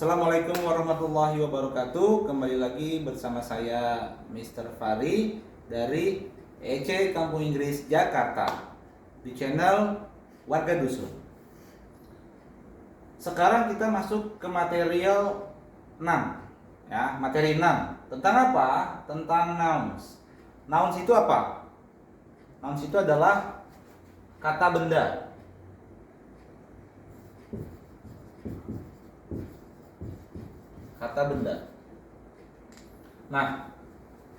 Assalamualaikum warahmatullahi wabarakatuh. Kembali lagi bersama saya Mr. Fari dari EC Kampung Inggris Jakarta di channel Warga Dusun. Sekarang kita masuk ke material 6 ya, materi 6. Tentang apa? Tentang nouns. Nouns itu apa? Nouns itu adalah kata benda. Kata benda. Nah,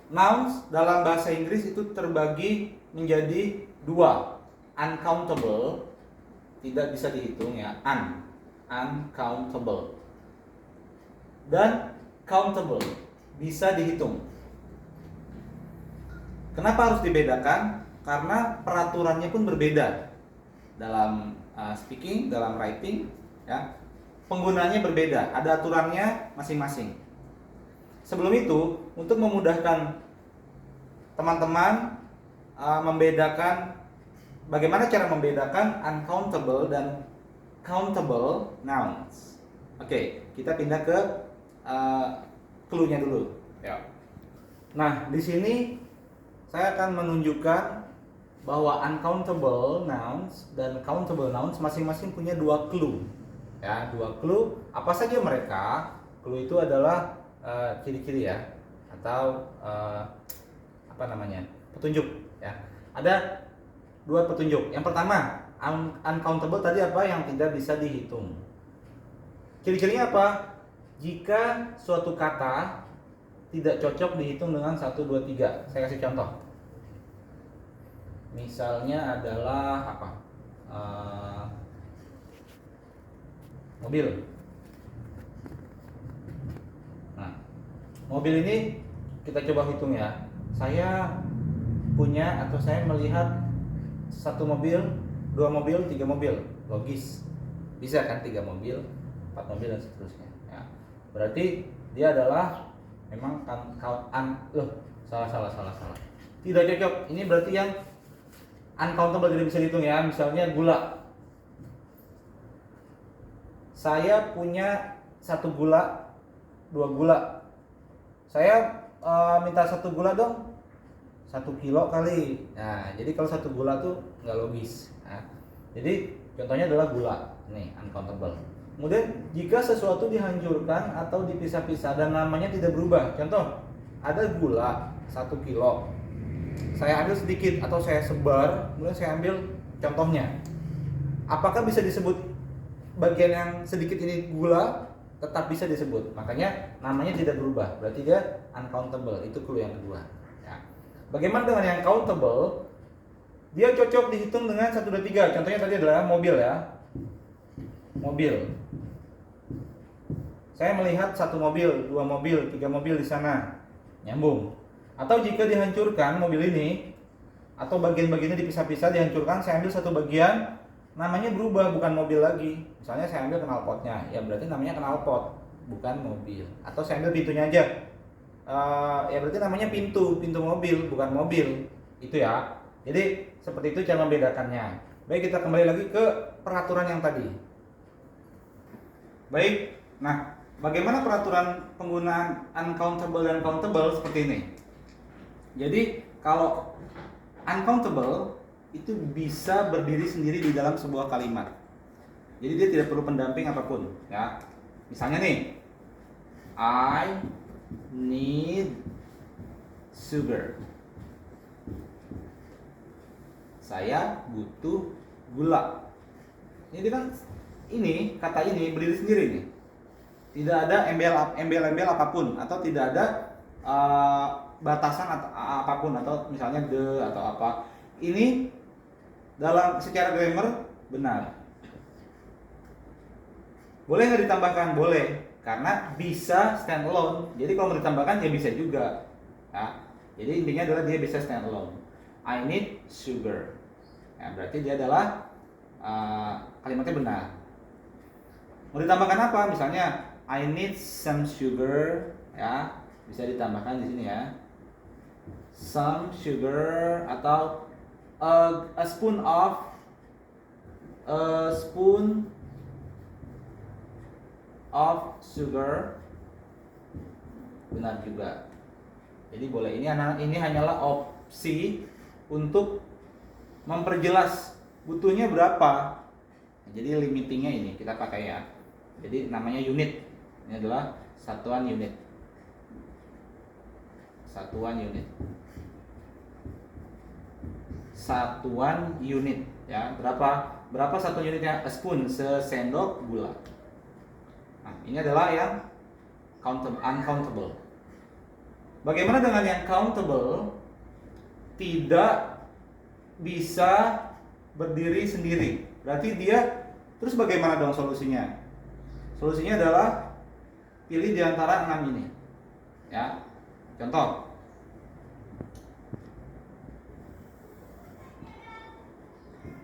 nouns dalam bahasa Inggris itu terbagi menjadi dua. Uncountable, tidak bisa dihitung ya, uncountable. Dan countable, bisa dihitung. Kenapa harus dibedakan? Karena peraturannya pun berbeda. Dalam speaking, dalam writing ya. Penggunaannya berbeda, ada aturannya masing-masing. Sebelum itu, untuk memudahkan teman-teman membedakan bagaimana cara membedakan uncountable dan countable nouns. Oke, kita pindah ke clue-nya dulu. Ya. Nah, di sini saya akan menunjukkan bahwa uncountable nouns dan countable nouns masing-masing punya dua clue. Ya, dua clue. Apa saja mereka? Clue itu adalah ciri-ciri ya, atau apa namanya? Petunjuk ya. Ada dua petunjuk. Yang pertama, uncountable tadi apa? Yang tidak bisa dihitung. Ciri-cirinya apa? Jika suatu kata tidak cocok dihitung dengan 1, 2, 3. Saya kasih contoh. Misalnya adalah apa? Mobil. Nah, mobil ini kita coba hitung ya. Saya punya atau saya melihat satu mobil, dua mobil, tiga mobil. Logis. Bisa kan 3 mobil, 4 mobil dan seterusnya. Ya. Berarti dia adalah memang salah. Tidak cocok. Ini berarti yang uncountable, tidak bisa dihitung ya. Misalnya gula. Saya punya 1 gula, 2 gula. Saya minta 1 gula dong, 1 kilo kali. Nah, jadi kalau 1 gula tuh nggak logis. Nah, jadi contohnya adalah gula, nih uncountable. Kemudian jika sesuatu dihancurkan atau dipisah-pisah dan namanya tidak berubah. Contoh, ada gula 1 kilo. Saya ambil sedikit atau saya sebar, kemudian saya ambil contohnya. Apakah bisa disebut bagian yang sedikit ini gula? Tetap bisa disebut. Makanya namanya tidak berubah. Berarti dia uncountable. Itu clue yang kedua. Ya. Bagaimana dengan yang countable? Dia cocok dihitung dengan 1, 2, 3. Contohnya tadi adalah mobil ya. Mobil. Saya melihat 1 mobil, 2 mobil, 3 mobil di sana. Nyambung. Atau jika dihancurkan mobil ini, atau bagian-bagiannya dipisah-pisah, dihancurkan, saya ambil satu bagian, namanya berubah, bukan mobil lagi. Misalnya saya ambil knalpotnya, ya berarti namanya knalpot, bukan mobil. Atau saya ambil pintunya aja, ya berarti namanya pintu mobil, bukan mobil. Itu ya. Jadi seperti itu cara membedakannya. Baik, kita kembali lagi ke peraturan yang tadi. Baik, nah bagaimana peraturan penggunaan uncountable dan countable seperti ini. Jadi kalau uncountable itu bisa berdiri sendiri di dalam sebuah kalimat. Jadi dia tidak perlu pendamping apapun, ya. Misalnya nih, I need sugar. Saya butuh gula. Ini kan kata ini berdiri sendiri nih. Tidak ada embel-embel apapun atau tidak ada batasan atau apapun, atau misalnya the atau apa. Ini dalam secara grammar benar. Boleh nggak ditambahkan? Boleh, karena bisa stand alone. Jadi kalau mau ditambahkan ya bisa juga. Ya. Jadi intinya adalah dia bisa stand alone. I need sugar. Ya, berarti dia adalah kalimatnya benar. Mau ditambahkan apa? Misalnya I need some sugar, ya bisa ditambahkan di sini ya. Some sugar atau a spoon of sugar. Benar juga. Jadi boleh, ini hanyalah opsi untuk memperjelas butuhnya berapa. Jadi limitingnya ini kita pakai ya. Jadi namanya unit. Ini adalah satuan unit. Satuan unit. Satuan unit ya. Berapa satu unitnya? A spoon, sesendok gula. Nah, ini adalah yang uncountable. Bagaimana dengan yang countable? Tidak bisa berdiri sendiri. Berarti dia terus bagaimana dong solusinya? Solusinya adalah pilih di antara 6 ini. Ya. Contoh.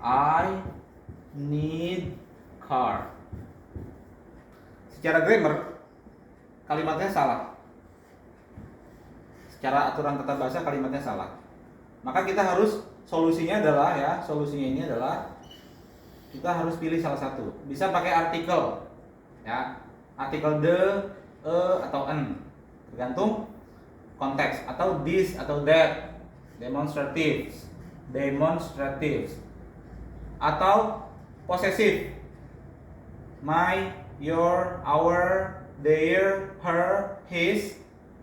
I need car. Secara grammar kalimatnya salah. Secara aturan tata bahasa kalimatnya salah. Maka kita harus solusinya ini adalah kita harus pilih salah satu. Bisa pakai artikel. Ya. Artikel the, atau an. Tergantung konteks, atau this atau that. Demonstratives. Atau possessive. My, your, our, their, her, his,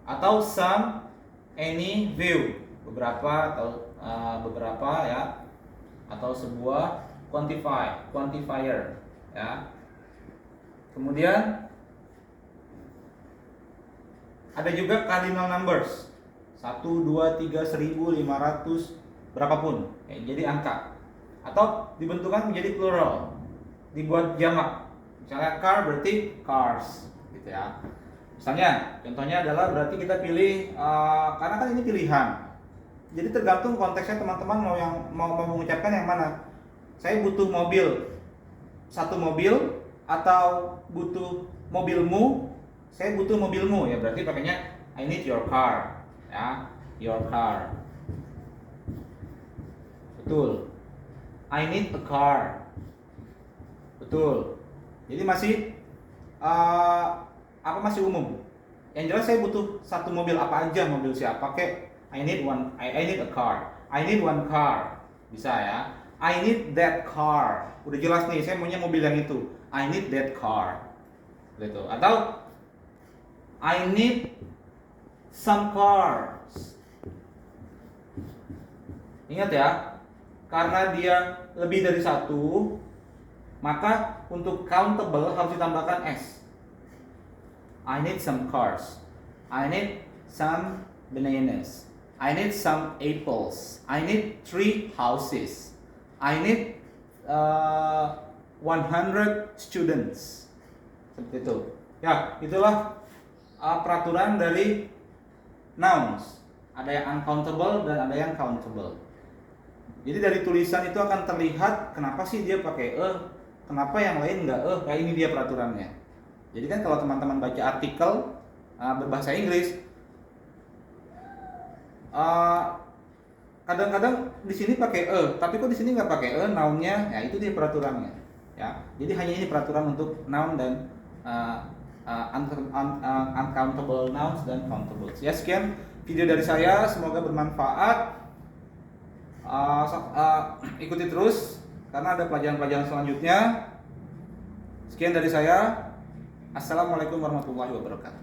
atau some, any, view. Beberapa ya, atau sebuah quantifier ya. Kemudian ada juga cardinal numbers 1, 2, 3, 1500 berapapun ya, jadi angka, atau dibentukkan menjadi plural, dibuat jamak. Misalnya car berarti cars gitu ya. Misalnya contohnya adalah berarti kita pilih karena kan ini pilihan. Jadi tergantung konteksnya teman-teman mau mengucapkan yang mana. Saya butuh mobil, satu mobil, atau butuh mobilmu. Saya butuh mobilmu ya, berarti pakainya I need your car ya, your car. Betul. I need a car. Betul. Jadi masih masih umum. Yang jelas saya butuh satu mobil, apa aja mobil siapa, pakai I need a car. I need one car. Bisa ya. I need that car. Udah jelas nih, saya maunya mobil yang itu. I need that car. Gitu. Atau I need some cars. Ingat ya, karena dia lebih dari satu, maka untuk countable harus ditambahkan s. I need some cars. I need some bananas. I need some apples. I need 3 houses. I need 100 students. Seperti itu. Ya, itulah peraturan dari nouns. Ada yang uncountable dan ada yang countable. Jadi dari tulisan itu akan terlihat kenapa sih dia pakai kenapa yang lain enggak kayak ini dia peraturannya. Jadi kan kalau teman-teman baca artikel berbahasa Inggris, kadang-kadang di sini pakai tapi kok di sini nggak pakai nounnya, ya itu dia peraturannya. Ya, jadi hanya ini peraturan untuk noun dan uncountable nouns dan countable. Ya, sekian video dari saya, semoga bermanfaat. Ikuti terus karena ada pelajaran-pelajaran selanjutnya. Sekian dari saya. Assalamualaikum warahmatullahi wabarakatuh.